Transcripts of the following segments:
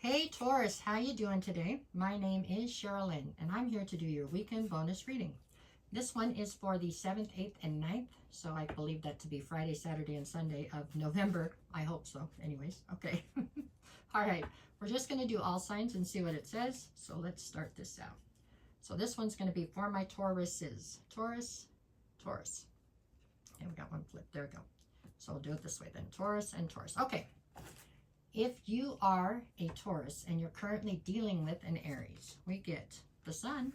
Hey Taurus, how you doing today? My name is Sherilyn, and I'm here to do your weekend bonus reading. This one is for the 7th, 8th, and 9th, so I believe that to be Friday, Saturday, and Sunday of November. I hope so. Anyways, okay. All right, we're just going to do all signs and see what it says, so let's start this out. So this one's going to be for my Tauruses. Taurus, Taurus. And we got one flip. There we go. So we'll do it this way then. Taurus and Taurus. Okay. If you are a Taurus and you're currently dealing with an Aries, we get the Sun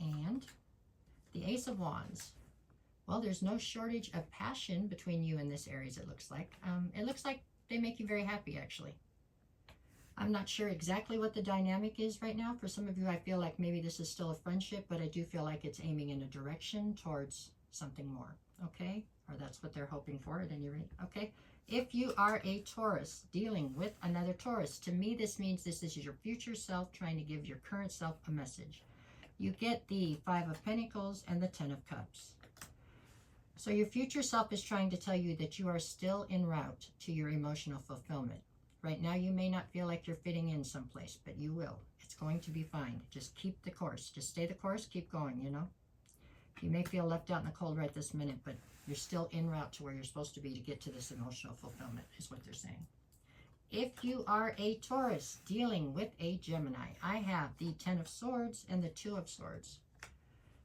and the Ace of Wands. Well, there's no shortage of passion between you and this Aries, it looks like. It looks like they make you very happy, actually. I'm not sure exactly what the dynamic is right now. For some of you, I feel like maybe this is still a friendship, but I do feel like it's aiming in a direction towards something more, okay? Or that's what they're hoping for at any rate, okay? If you are a Taurus dealing with another Taurus, to me this means this is your future self trying to give your current self a message. You get the 5 of Pentacles and the 10 of Cups. So your future self is trying to tell you that you are still en route to your emotional fulfillment. Right now you may not feel like you're fitting in someplace, but you will. It's going to be fine. Just keep the course. Just stay the course, keep going, you know. You may feel left out in the cold right this minute, but you're still en route to where you're supposed to be to get to this emotional fulfillment, is what they're saying. If you are a Taurus dealing with a Gemini, I have the 10 of Swords and the 2 of Swords.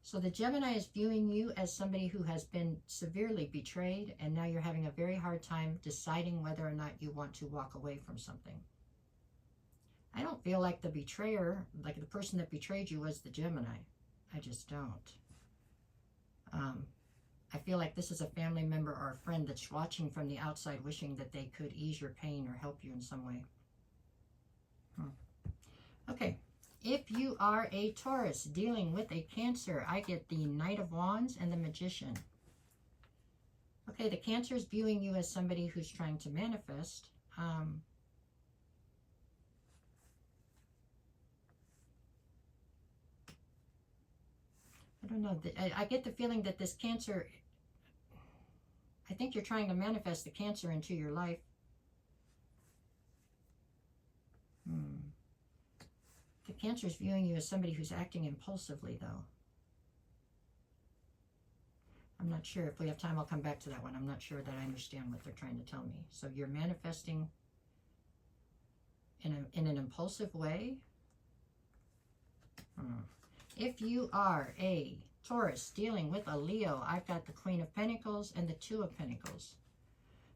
So the Gemini is viewing you as somebody who has been severely betrayed, and now you're having a very hard time deciding whether or not you want to walk away from something. I don't feel like the betrayer, like the person that betrayed you, was the Gemini. I just don't. I feel like this is a family member or a friend that's watching from the outside, wishing that they could ease your pain or help you in some way. Okay, if you are a Taurus dealing with a Cancer, I get the Knight of Wands and the Magician. Okay, the Cancer is viewing you as somebody who's trying to manifest. I don't know. I get the feeling that this Cancer, I think you're trying to manifest the Cancer into your life. The Cancer is viewing you as somebody who's acting impulsively, though. I'm not sure. If we have time, I'll come back to that one. I'm not sure that I understand what they're trying to tell me. So you're manifesting in an impulsive way. If you are a Taurus dealing with a Leo, I've got the Queen of Pentacles and the 2 of Pentacles.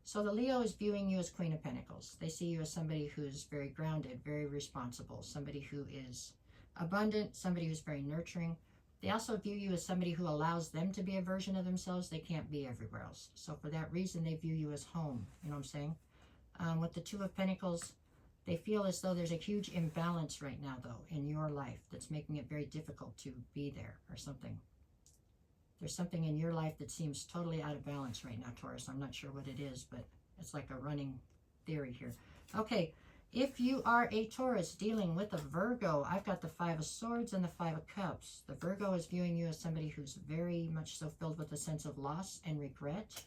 So the Leo is viewing you as Queen of Pentacles. They see you as somebody who's very grounded, very responsible, somebody who is abundant, somebody who's very nurturing. They also view you as somebody who allows them to be a version of themselves they can't be everywhere else. So for that reason, they view you as home. You know what I'm saying? With the 2 of Pentacles, they feel as though there's a huge imbalance right now, though, in your life that's making it very difficult to be there or something. There's something in your life that seems totally out of balance right now, Taurus. I'm not sure what it is, but it's like a running theory here. Okay, if you are a Taurus dealing with a Virgo, I've got the 5 of Swords and the 5 of Cups. The Virgo is viewing you as somebody who's very much so filled with a sense of loss and regret.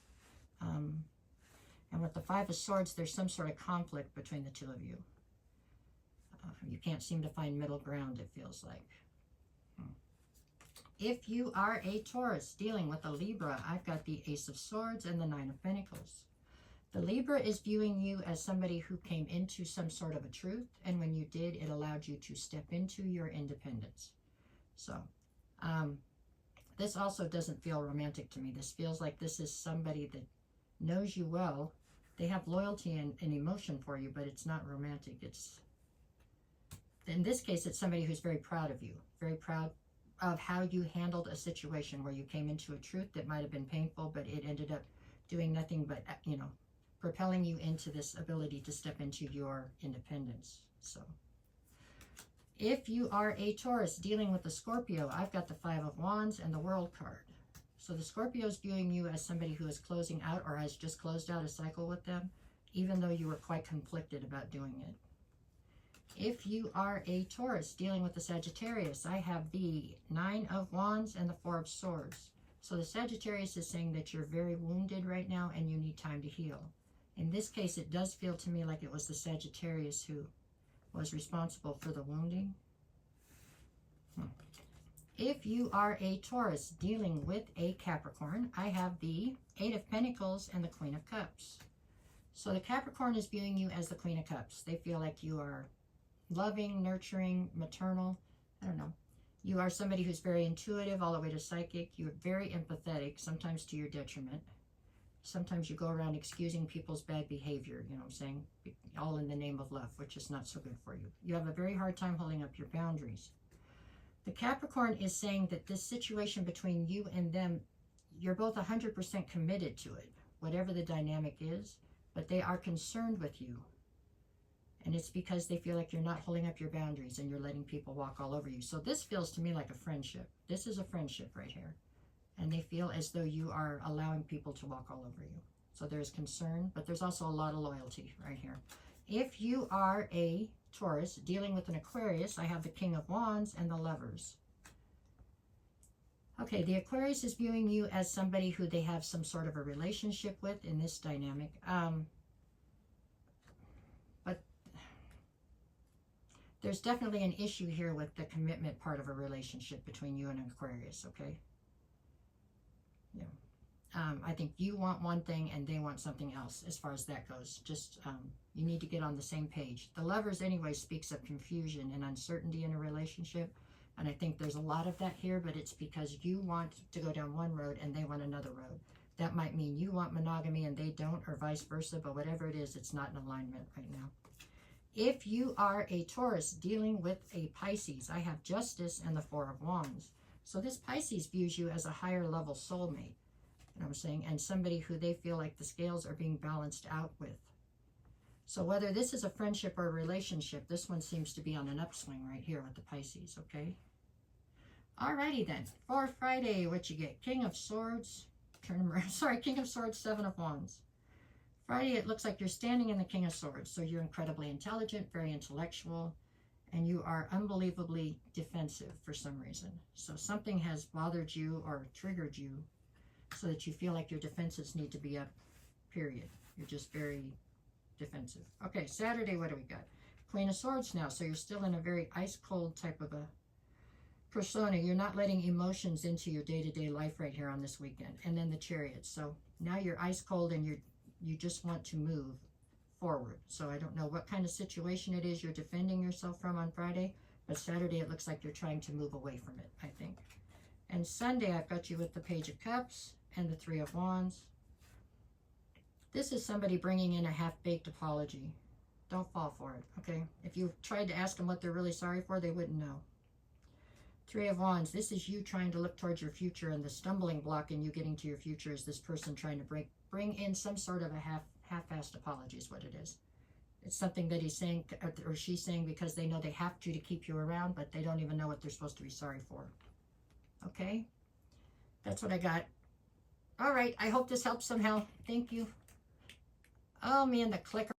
And with the 5 of Swords, there's some sort of conflict between the two of you. You can't seem to find middle ground, it feels like. If you are a Taurus dealing with a Libra, I've got the Ace of Swords and the 9 of Pentacles. The Libra is viewing you as somebody who came into some sort of a truth, and when you did, it allowed you to step into your independence. So, this also doesn't feel romantic to me. This feels like this is somebody that knows you well. They have loyalty and emotion for you, but it's not romantic. It's, in this case, it's somebody who's very proud of you, very proud of how you handled a situation where you came into a truth that might have been painful, but it ended up doing nothing but, you know, propelling you into this ability to step into your independence. So if you are a Taurus dealing with a Scorpio, I've got the 5 of Wands and the World card. So the Scorpio is viewing you as somebody who is closing out or has just closed out a cycle with them, even though you were quite conflicted about doing it. If you are a Taurus dealing with the Sagittarius, I have the 9 of Wands and the 4 of Swords. So the Sagittarius is saying that you're very wounded right now and you need time to heal. In this case, it does feel to me like it was the Sagittarius who was responsible for the wounding. If you are a Taurus dealing with a Capricorn, I have the Eight of Pentacles and the Queen of Cups. So the Capricorn is viewing you as the Queen of Cups. They feel like you are loving, nurturing, maternal. I don't know. You are somebody who's very intuitive all the way to psychic. You're very empathetic, sometimes to your detriment. Sometimes you go around excusing people's bad behavior, you know what I'm saying? All in the name of love, which is not so good for you. You have a very hard time holding up your boundaries. The Capricorn is saying that this situation between you and them, you're both 100% committed to it, whatever the dynamic is, but they are concerned with you. And it's because they feel like you're not holding up your boundaries and you're letting people walk all over you. So this feels to me like a friendship. This is a friendship right here. And they feel as though you are allowing people to walk all over you. So there's concern, but there's also a lot of loyalty right here. If you are a Taurus dealing with an Aquarius, I have the King of Wands and the Lovers. Okay, the Aquarius is viewing you as somebody who they have some sort of a relationship with in this dynamic. But there's definitely an issue here with the commitment part of a relationship between you and an Aquarius, okay? Yeah. I think you want one thing and they want something else as far as that goes. Just, you need to get on the same page. The Lovers anyway speaks of confusion and uncertainty in a relationship. And I think there's a lot of that here, but it's because you want to go down one road and they want another road. That might mean you want monogamy and they don't, or vice versa, but whatever it is, it's not in alignment right now. If you are a Taurus dealing with a Pisces, I have Justice and the Four of Wands. So this Pisces views you as a higher level soulmate, you know what I'm saying, and somebody who they feel like the scales are being balanced out with. So whether this is a friendship or a relationship, this one seems to be on an upswing right here with the Pisces, okay? Alrighty then, for Friday, what you get? King of Swords, turn them around, sorry, King of Swords, Seven of Wands. Friday, it looks like you're standing in the King of Swords, so you're incredibly intelligent, very intellectual, and you are unbelievably defensive for some reason. So something has bothered you or triggered you so that you feel like your defenses need to be up, period. You're just very defensive. Okay, Saturday, what do we got? Queen of Swords now, so you're still in a very ice-cold type of a persona. You're not letting emotions into your day-to-day life right here on this weekend. And then the Chariot. So now you're ice-cold and you just want to move forward. So I don't know what kind of situation it is you're defending yourself from on Friday, but Saturday it looks like you're trying to move away from it, I think. And Sunday I've got you with the Page of Cups and the Three of Wands. This is somebody bringing in a half-baked apology. Don't fall for it, okay? If you tried to ask them what they're really sorry for, they wouldn't know. Three of Wands, this is you trying to look towards your future, and the stumbling block in you getting to your future is this person trying to bring in some sort of a half-assed apology is what it is. It's something that he's saying or she's saying because they know they have to keep you around, but they don't even know what they're supposed to be sorry for. Okay? That's what I got. All right, I hope this helps somehow. Thank you. Oh man, the clicker.